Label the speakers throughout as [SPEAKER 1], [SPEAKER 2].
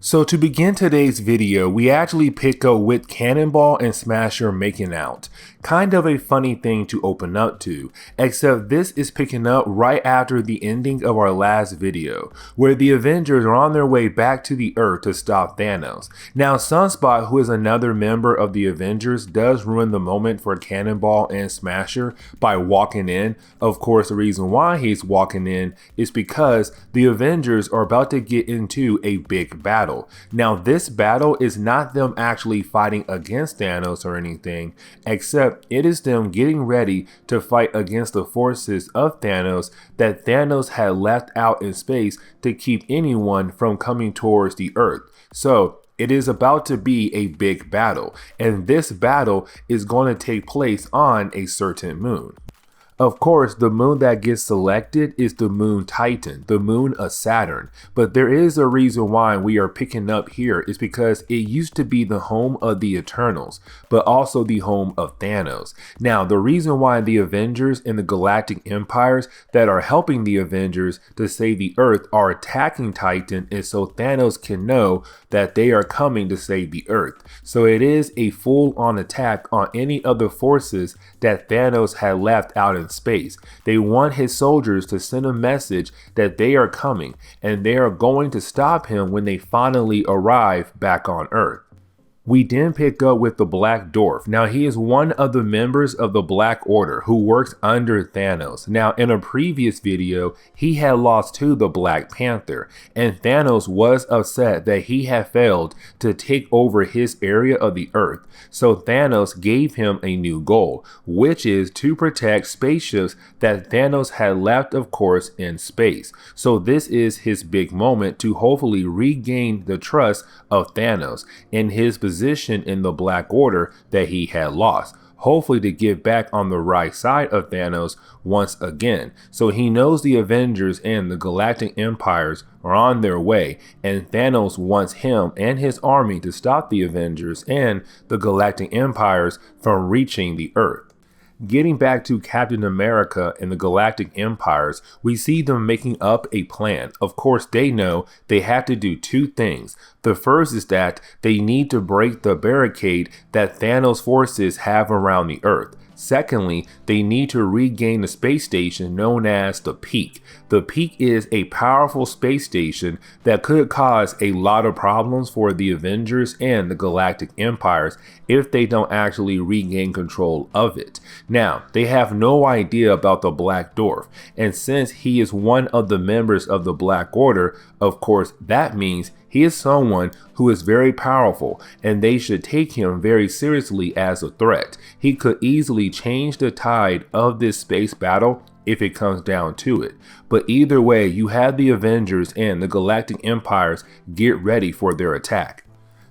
[SPEAKER 1] So to begin today's video, we actually pick up with Cannonball and Smasher making out. Kind of a funny thing to open up to, except this is picking up right after the ending of our last video, where the Avengers are on their way back to the Earth to stop Thanos. Now Sunspot, who is another member of the Avengers, does ruin the moment for Cannonball and Smasher by walking in. Of course, the reason why he's walking in is because the Avengers are about to get into a big battle. Now this battle is not them actually fighting against Thanos or anything, except it is them getting ready to fight against the forces of Thanos that Thanos had left out in space to keep anyone from coming towards the Earth. So it is about to be a big battle, and this battle is going to take place on a certain moon. Of course, the moon that gets selected is the moon Titan, the moon of Saturn. But there is a reason why we are picking up here is because it used to be the home of the Eternals, but also the home of Thanos. Now, the reason why the Avengers and the Galactic Empires that are helping the Avengers to save the Earth are attacking Titan is so Thanos can know that they are coming to save the Earth. So it is a full-on attack on any other forces that Thanos had left out in space. They want his soldiers to send a message that they are coming and they are going to stop him when they finally arrive back on Earth. We then pick up with the Black Dwarf. Now he is one of the members of the Black Order who works under Thanos. Now in a previous video, he had lost to the Black Panther, and Thanos was upset that he had failed to take over his area of the Earth. So Thanos gave him a new goal, which is to protect spaceships that Thanos had left, of course, in space. So this is his big moment to hopefully regain the trust of Thanos in his position in the Black Order that he had lost, hopefully to get back on the right side of Thanos once again. So he knows the Avengers and the Galactic Empires are on their way, and Thanos wants him and his army to stop the Avengers and the Galactic Empires from reaching the Earth. Getting back to Captain America and the Galactic Empires, we see them making up a plan. Of course, they know they have to do two things. The first is that they need to break the barricade that Thanos' forces have around the Earth. Secondly, they need to regain the space station known as the Peak. The Peak is a powerful space station that could cause a lot of problems for the Avengers and the Galactic Empires if they don't actually regain control of it. Now, they have no idea about the Black Dwarf, and since he is one of the members of the Black Order, of course, that means he is someone who is very powerful, and they should take him very seriously as a threat. He could easily change the tide of this space battle if it comes down to it. But either way, you have the Avengers and the Galactic Empires get ready for their attack.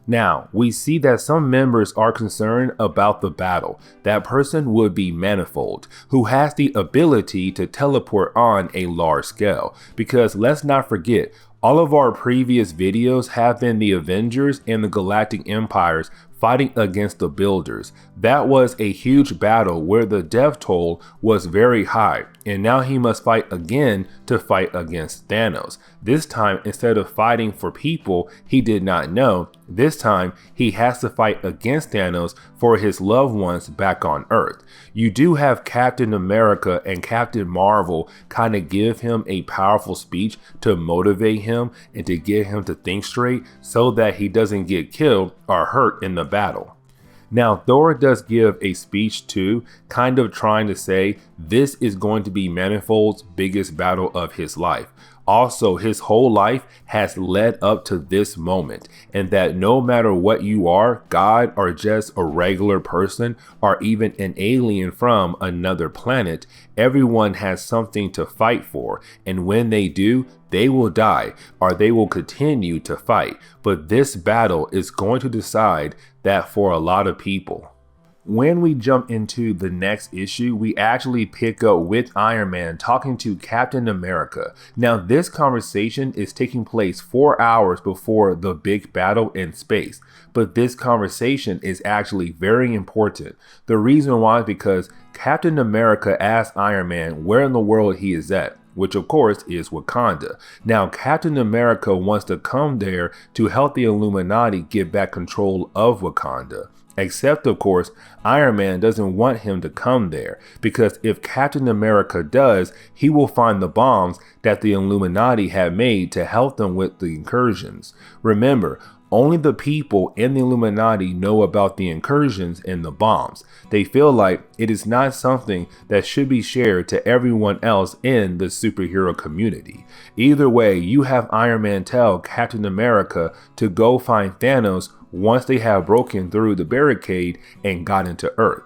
[SPEAKER 1] Now, we see that some members are concerned about the battle. That person would be Manifold, who has the ability to teleport on a large scale. Because let's not forget, all of our previous videos have been the Avengers and the Galactic Empires fighting against the Builders. That was a huge battle where the death toll was very high, and now he must fight again to fight against Thanos. This time, instead of fighting for people he did not know, this time he has to fight against Thanos for his loved ones back on Earth. You do have Captain America and Captain Marvel kind of give him a powerful speech to motivate him and to get him to think straight so that he doesn't get killed or hurt in the battle. Now, Thor does give a speech too, kind of trying to say this is going to be Manifold's biggest battle of his life. Also, his whole life has led up to this moment, and that no matter what you are, God or just a regular person or even an alien from another planet, everyone has something to fight for, and when they do, they will die or they will continue to fight. But this battle is going to decide that for a lot of people. When we jump into the next issue, we actually pick up with Iron Man talking to Captain America. Now, this conversation is taking place 4 hours before the big battle in space, but this conversation is actually very important. The reason why is because Captain America asks Iron Man where in the world he is at. which of course is Wakanda. Now, Captain America wants to come there to help the Illuminati get back control of Wakanda. Except, of course, Iron Man doesn't want him to come there, because if Captain America does, he will find the bombs that the Illuminati have made to help them with the incursions. Remember, only the people in the Illuminati know about the incursions and the bombs. They feel like it is not something that should be shared to everyone else in the superhero community. Either way, you have Iron Man tell Captain America to go find Thanos once they have broken through the barricade and got into Earth.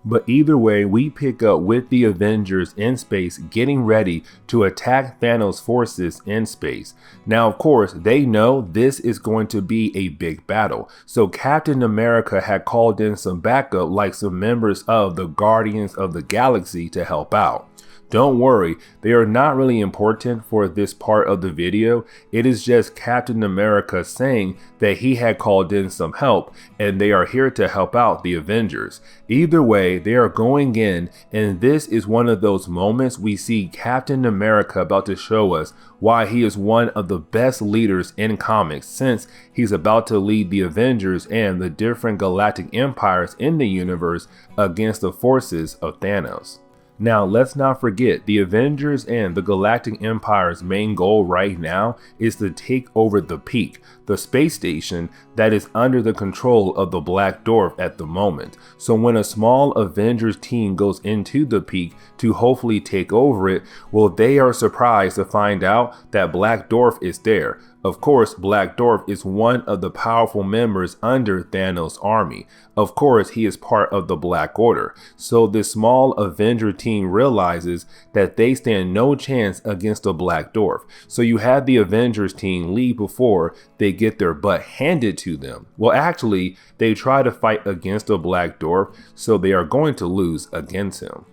[SPEAKER 1] But either way, we pick up with the Avengers in space getting ready to attack Thanos' forces in space. Now, of course, they know this is going to be a big battle. So Captain America had called in some backup, like some members of the Guardians of the Galaxy, to help out. Don't worry, they are not really important for this part of the video. It is just Captain America saying that he had called in some help and they are here to help out the Avengers. Either way, they are going in, and this is one of those moments we see Captain America about to show us why he is one of the best leaders in comics, since he's about to lead the Avengers and the different galactic empires in the universe against the forces of Thanos. Now, let's not forget, the Avengers and the Galactic Empire's main goal right now is to take over the Peak, the space station that is under the control of the Black Dwarf at the moment. So when a small Avengers team goes into the Peak to hopefully take over it, well, they are surprised to find out that Black Dwarf is there. Of course, Black Dwarf is one of the powerful members under Thanos' army. Of course, he is part of the Black Order. So this small Avenger team realizes that they stand no chance against the Black Dwarf. So you have the Avengers team leave before they get their butt handed to them. Well, actually, they try to fight against the Black Dwarf, so they are going to lose against him.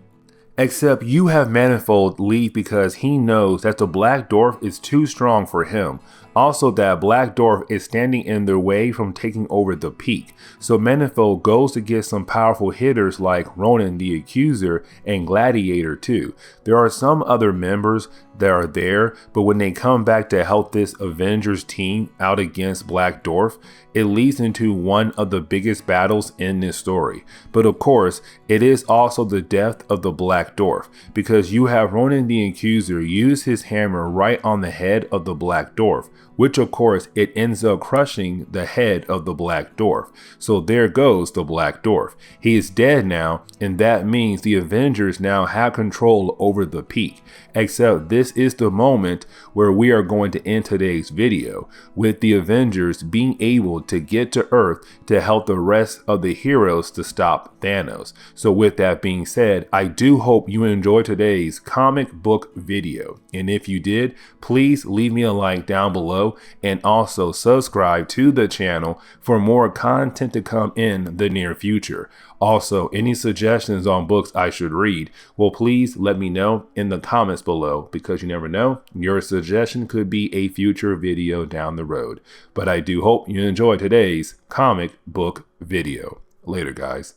[SPEAKER 1] Except you have Manifold leave because he knows that the Black Dwarf is too strong for him. Also, that Black Dwarf is standing in their way from taking over the Peak. So Manifold goes to get some powerful hitters like Ronan the Accuser and Gladiator too. There are some other members that are there, but when they come back to help this Avengers team out against Black Dwarf, it leads into one of the biggest battles in this story. But of course, it is also the death of the Black Dwarf, because you have Ronan the Accuser use his hammer right on the head of the Black Dwarf, which of course it ends up crushing the head of the Black Dwarf. So there goes the Black Dwarf. He is dead now, and that means the Avengers now have control over the Peak. Except this is the moment where we are going to end today's video, with the Avengers being able to get to Earth to help the rest of the heroes to stop Thanos. So with that being said, I do hope you enjoyed today's comic book video. And if you did, please leave me a like down below and also subscribe to the channel for more content to come in the near future. Also, any suggestions on books I should read, well, please let me know in the comments below, because you never know, your suggestion could be a future video down the road. But I do hope you enjoyed today's comic book video. Later, guys.